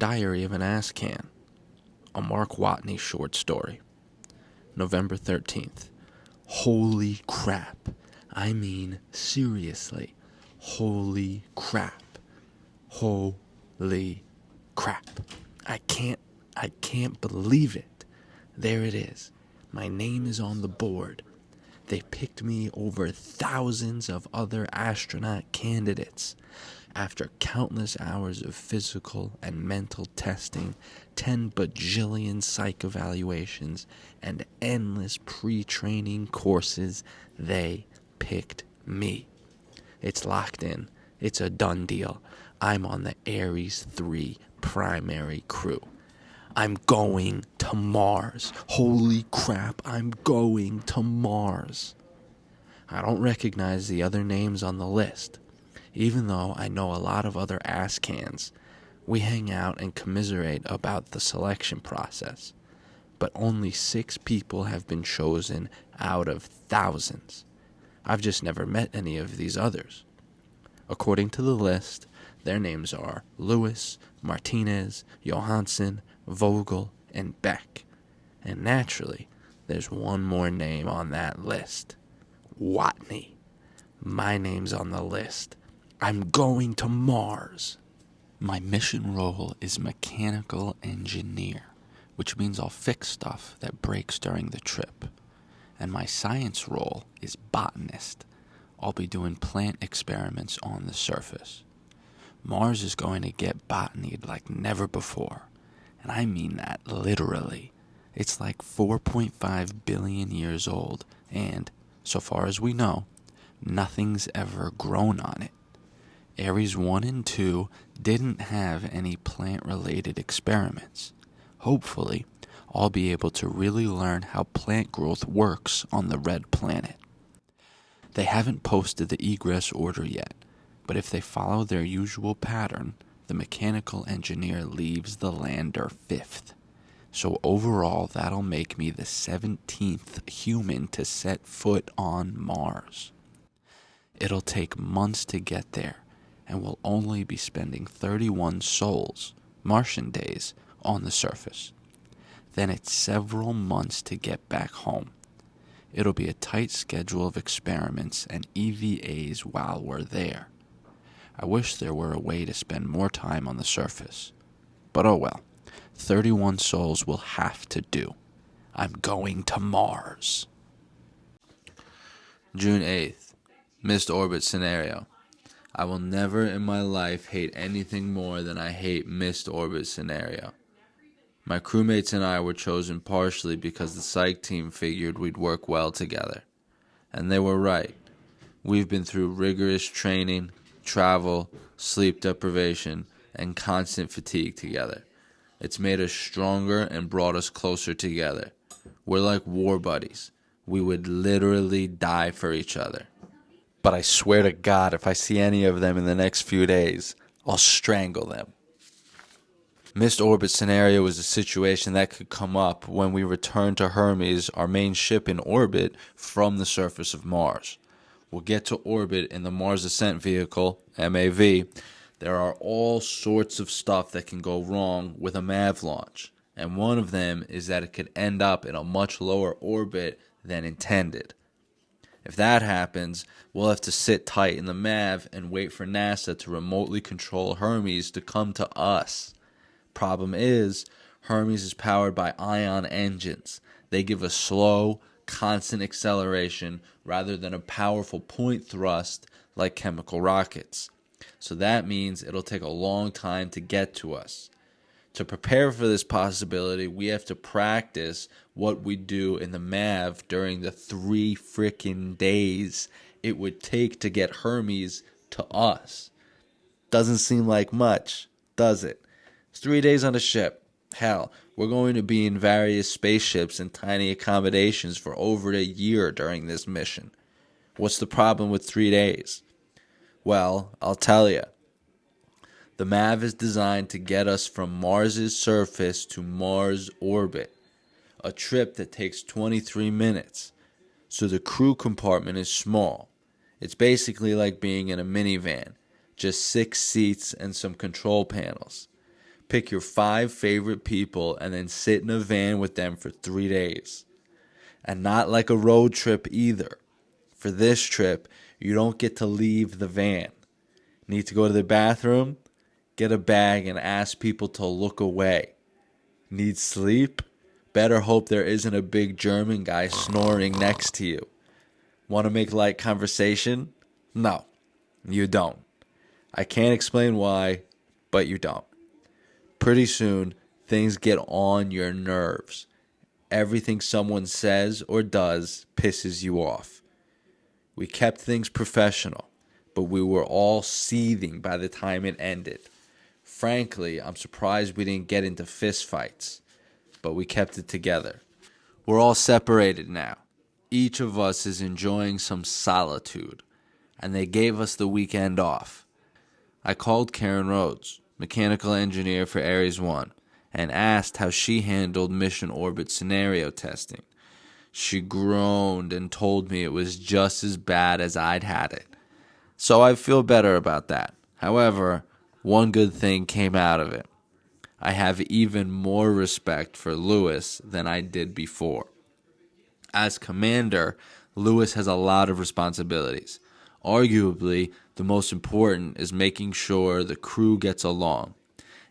Diary of an AssCan, a Mark Watney short story. November 13th. Holy crap. I mean, seriously. Holy crap. Holy crap. I can't believe it. There it is. My name is on the board. They picked me over thousands of other astronaut candidates. After countless hours of physical and mental testing, 10 bajillion psych evaluations, and endless pre-training courses, they picked me. It's locked in. It's a done deal. I'm on the Ares 3 primary crew. I'm going to Mars. Holy crap, I'm going to Mars. I don't recognize the other names on the list. Even though I know a lot of other AssCans, we hang out and commiserate about the selection process. But only 6 people have been chosen out of thousands. I've just never met any of these others. According to the list, their names are Lewis, Martinez, Johansson, Vogel, and Beck. And naturally, there's one more name on that list. Watney. My name's on the list. I'm going to Mars. My mission role is mechanical engineer, which means I'll fix stuff that breaks during the trip. And my science role is botanist. I'll be doing plant experiments on the surface. Mars is going to get botanied like never before. And I mean that literally. It's like 4.5 billion years old, and, so far as we know, nothing's ever grown on it. Ares 1 and 2 didn't have any plant-related experiments. Hopefully, I'll be able to really learn how plant growth works on the red planet. They haven't posted the egress order yet, but if they follow their usual pattern, the mechanical engineer leaves the lander 5th. So overall, that'll make me the 17th human to set foot on Mars. It'll take months to get there, and we'll only be spending 31 sols, Martian days, on the surface. Then it's several months to get back home. It'll be a tight schedule of experiments and EVAs while we're there. I wish there were a way to spend more time on the surface. But oh well, 31 sols will have to do. I'm going to Mars. June 8th. Missed orbit scenario. I will never in my life hate anything more than I hate missed orbit scenario. My crewmates and I were chosen partially because the psych team figured we'd work well together. And they were right. We've been through rigorous training, travel, sleep deprivation, and constant fatigue together. It's made us stronger and brought us closer together. We're like war buddies. We would literally die for each other. But I swear to God, if I see any of them in the next few days, I'll strangle them. Missed orbit scenario is a situation that could come up when we return to Hermes, our main ship in orbit, from the surface of Mars. We'll get to orbit in the Mars Ascent Vehicle, MAV. There are all sorts of stuff that can go wrong with a MAV launch, and one of them is that it could end up in a much lower orbit than intended. If that happens, we'll have to sit tight in the MAV and wait for NASA to remotely control Hermes to come to us. Problem is, Hermes is powered by ion engines. They give a slow, constant acceleration rather than a powerful point thrust like chemical rockets. So that means it'll take a long time to get to us. To prepare for this possibility, we have to practice what we do in the MAV during the 3 frickin' days it would take to get Hermes to us. Doesn't seem like much, does it? It's 3 days on a ship. Hell, we're going to be in various spaceships and tiny accommodations for over a year during this mission. What's the problem with 3 days? Well, I'll tell you. The MAV is designed to get us from Mars's surface to Mars orbit, a trip that takes 23 minutes. So the crew compartment is small. It's basically like being in a minivan, just 6 seats and some control panels. Pick your 5 favorite people and then sit in a van with them for 3 days. And not like a road trip either. For this trip, you don't get to leave the van. Need to go to the bathroom? Get a bag and ask people to look away. Need sleep? Better hope there isn't a big German guy snoring next to you. Want to make light conversation? No, you don't. I can't explain why, but you don't. Pretty soon, things get on your nerves. Everything someone says or does pisses you off. We kept things professional, but we were all seething by the time it ended. Frankly, I'm surprised we didn't get into fistfights, but we kept it together. We're all separated now. Each of us is enjoying some solitude, and they gave us the weekend off. I called Karen Rhodes, mechanical engineer for Ares 1, and asked how she handled mission orbit scenario testing. She groaned and told me it was just as bad as I'd had it. So I feel better about that. However, one good thing came out of it. I have even more respect for Lewis than I did before. As commander, Lewis has a lot of responsibilities. Arguably, the most important is making sure the crew gets along.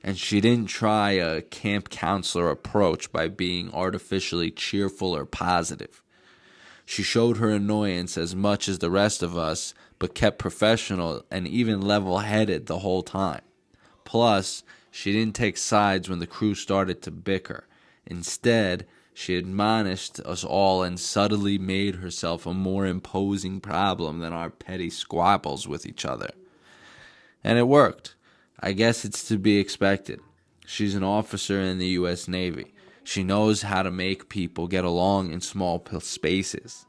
And she didn't try a camp counselor approach by being artificially cheerful or positive. She showed her annoyance as much as the rest of us, but kept professional and even level-headed the whole time. Plus, she didn't take sides when the crew started to bicker. Instead, she admonished us all and subtly made herself a more imposing problem than our petty squabbles with each other. And it worked. I guess it's to be expected. She's an officer in the U.S. Navy. She knows how to make people get along in small spaces.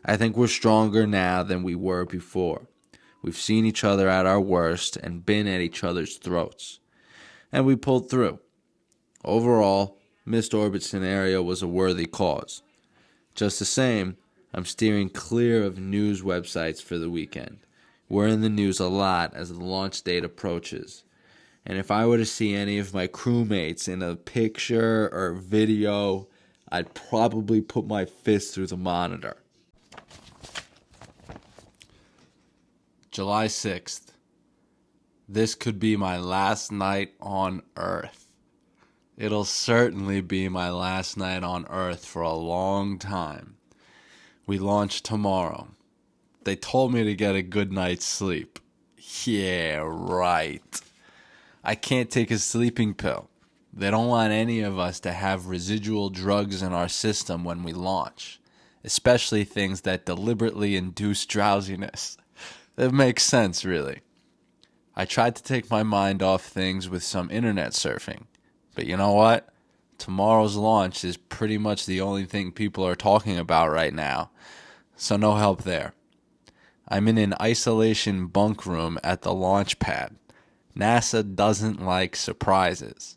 I think we're stronger now than we were before. We've seen each other at our worst and been at each other's throats. And we pulled through. Overall, missed orbit scenario was a worthy cause. Just the same, I'm steering clear of news websites for the weekend. We're in the news a lot as the launch date approaches. And if I were to see any of my crewmates in a picture or video, I'd probably put my fist through the monitor. July 6th. This could be my last night on Earth. It'll certainly be my last night on Earth for a long time. We launch tomorrow. They told me to get a good night's sleep. Yeah, right. I can't take a sleeping pill. They don't want any of us to have residual drugs in our system when we launch, especially things that deliberately induce drowsiness. It makes sense, really. I tried to take my mind off things with some internet surfing, but you know what? Tomorrow's launch is pretty much the only thing people are talking about right now, so no help there. I'm in an isolation bunk room at the launch pad. NASA doesn't like surprises.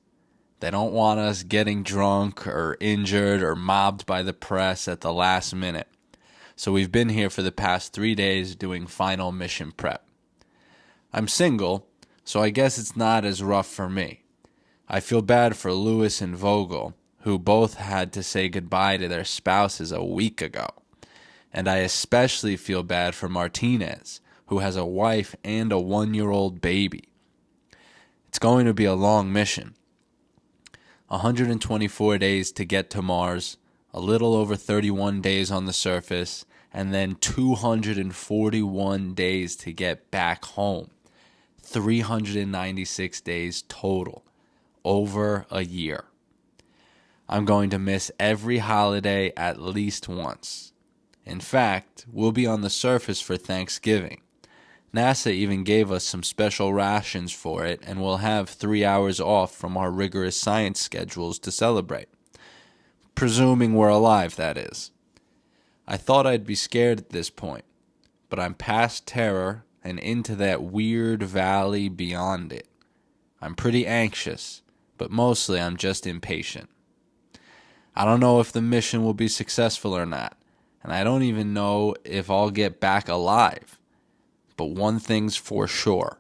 They don't want us getting drunk or injured or mobbed by the press at the last minute. So we've been here for the past 3 days doing final mission prep. I'm single, so I guess it's not as rough for me. I feel bad for Lewis and Vogel, who both had to say goodbye to their spouses a week ago. And I especially feel bad for Martinez, who has a wife and a 1-year-old baby. It's going to be a long mission. 124 days to get to Mars, a little over 31 days on the surface, and then 241 days to get back home. 396 days total. Over a year. I'm going to miss every holiday at least once. In fact, we'll be on the surface for Thanksgiving. NASA even gave us some special rations for it, and we'll have 3 hours off from our rigorous science schedules to celebrate. Presuming we're alive, that is. I thought I'd be scared at this point, but I'm past terror and into that weird valley beyond it. I'm pretty anxious, but mostly I'm just impatient. I don't know if the mission will be successful or not, and I don't even know if I'll get back alive. But one thing's for sure.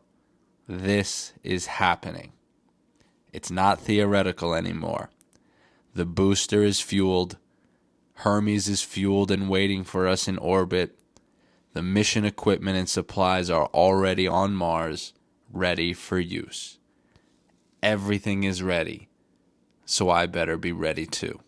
This is happening. It's not theoretical anymore. The booster is fueled. Hermes is fueled and waiting for us in orbit. The mission equipment and supplies are already on Mars, ready for use. Everything is ready, so I better be ready too.